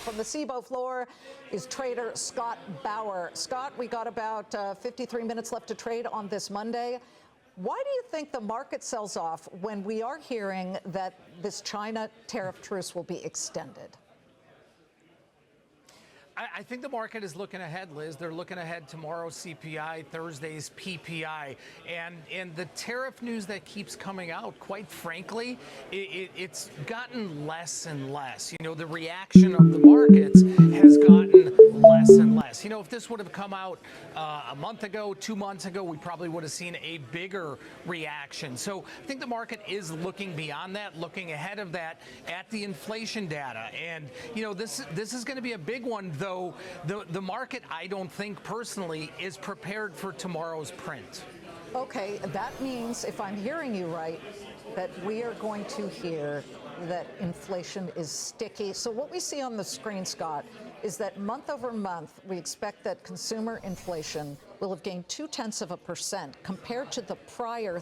from the SIBO floor is trader Scott Bauer. Scott, we got about 53 minutes left to trade on this Monday. Why do you think the market sells off when we are hearing that this China tariff truce will be extended? I think the market is looking ahead, Liz. They're looking ahead tomorrow's CPI, Thursday's PPI. And the tariff news that keeps coming out, quite frankly, it's gotten less and less. You know, the reaction of the markets has gotten less and less. You know, if this would have come out a month ago, 2 months ago, we probably would have seen a bigger reaction. So I think the market is looking beyond that, looking ahead of that at the inflation data. And, you know, this is going to be a big one, though the market, I don't think personally, is prepared for tomorrow's print. Okay, that means, if I'm hearing you right, that we are going to hear that inflation is sticky. So what we see on the screen, Scott, is that month over month, we expect that consumer inflation will have gained 0.2% compared to the prior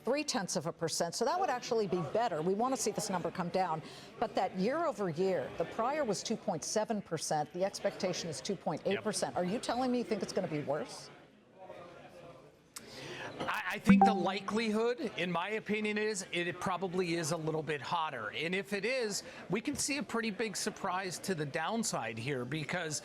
0.3%. So that would actually be better. We want to see this number come down. But that year over year, the prior was 2.7%. The expectation is 2.8%. Yep. Are you telling me you think it's going to be worse? I think the likelihood, in my opinion, is it probably is a little bit hotter. And if it is, we can see a pretty big surprise to the downside here because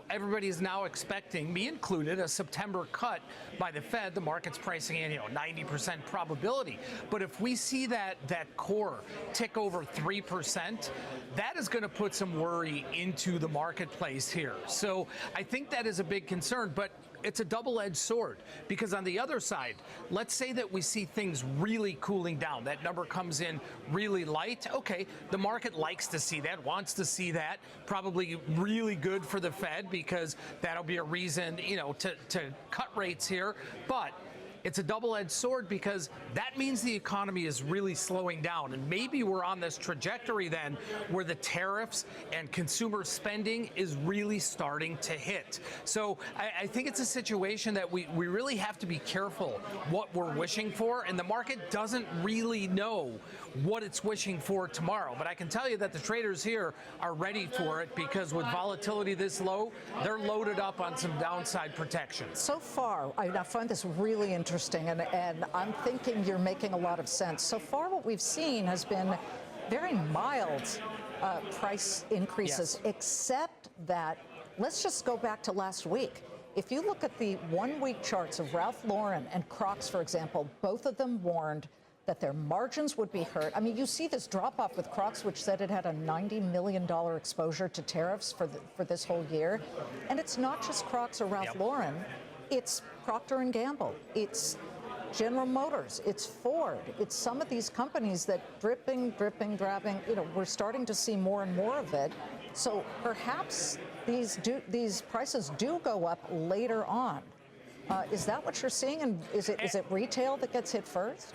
everybody is now expecting, me included, a September cut by the Fed. The market's pricing in, 90% probability. But if we see that core tick over 3%, that is going to put some worry into the marketplace here. So I think that is a big concern. But it's a double-edged sword because on the other side, let's say that we see things really cooling down. That number comes in really light. Okay, the market likes to see that, wants to see that. Probably really good for the Fed because that'll be a reason, to cut rates here. But it's a double-edged sword because that means the economy is really slowing down. And maybe we're on this trajectory then where the tariffs and consumer spending is really starting to hit. So I think it's a situation that we really have to be careful what we're wishing for. And the market doesn't really know what it's wishing for tomorrow. But I can tell you that the traders here are ready for it because with volatility this low, they're loaded up on some downside protection. So far, I find this really interesting, and I'm thinking you're making a lot of sense. So far, what we've seen has been very mild price increases, yes, except that, let's just go back to last week. If you look at the one-week charts of Ralph Lauren and Crocs, for example, both of them warned that their margins would be hurt. I mean, you see this drop-off with Crocs, which said it had a $90 million exposure to tariffs for this whole year. And it's not just Crocs or Ralph Lauren. It's Procter & Gamble. It's General Motors. It's Ford. It's some of these companies that dripping, dropping, we're starting to see more and more of it. So perhaps these prices do go up later on. Is that what you're seeing? And is it retail that gets hit first?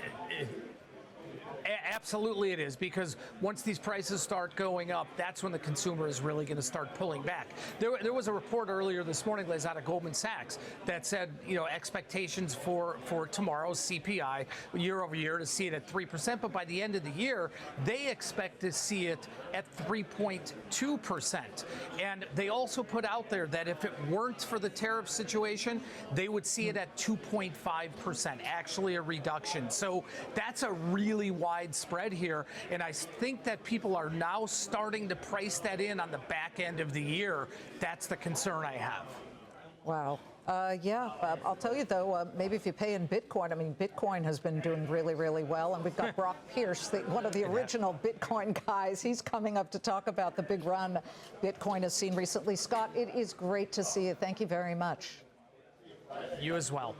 Absolutely it is, because once these prices start going up, that's when the consumer is really going to start pulling back. There was a report earlier this morning, Liz, out of Goldman Sachs that said, expectations for tomorrow's CPI year over year to see it at 3%, but by the end of the year, they expect to see it at 3.2%. And they also put out there that if it weren't for the tariff situation, they would see it at 2.5%, actually a reduction. So that's a really wide spread here, and I think that people are now starting to price that in on the back end of the year. That's the concern I have. Wow. I'll tell you, though, maybe if you pay in Bitcoin, I mean, Bitcoin has been doing really, really well. And we've got Brock Pierce, one of the original Bitcoin guys. He's coming up to talk about the big run Bitcoin has seen recently. Scott, it is great to see you. Thank you very much. You as well.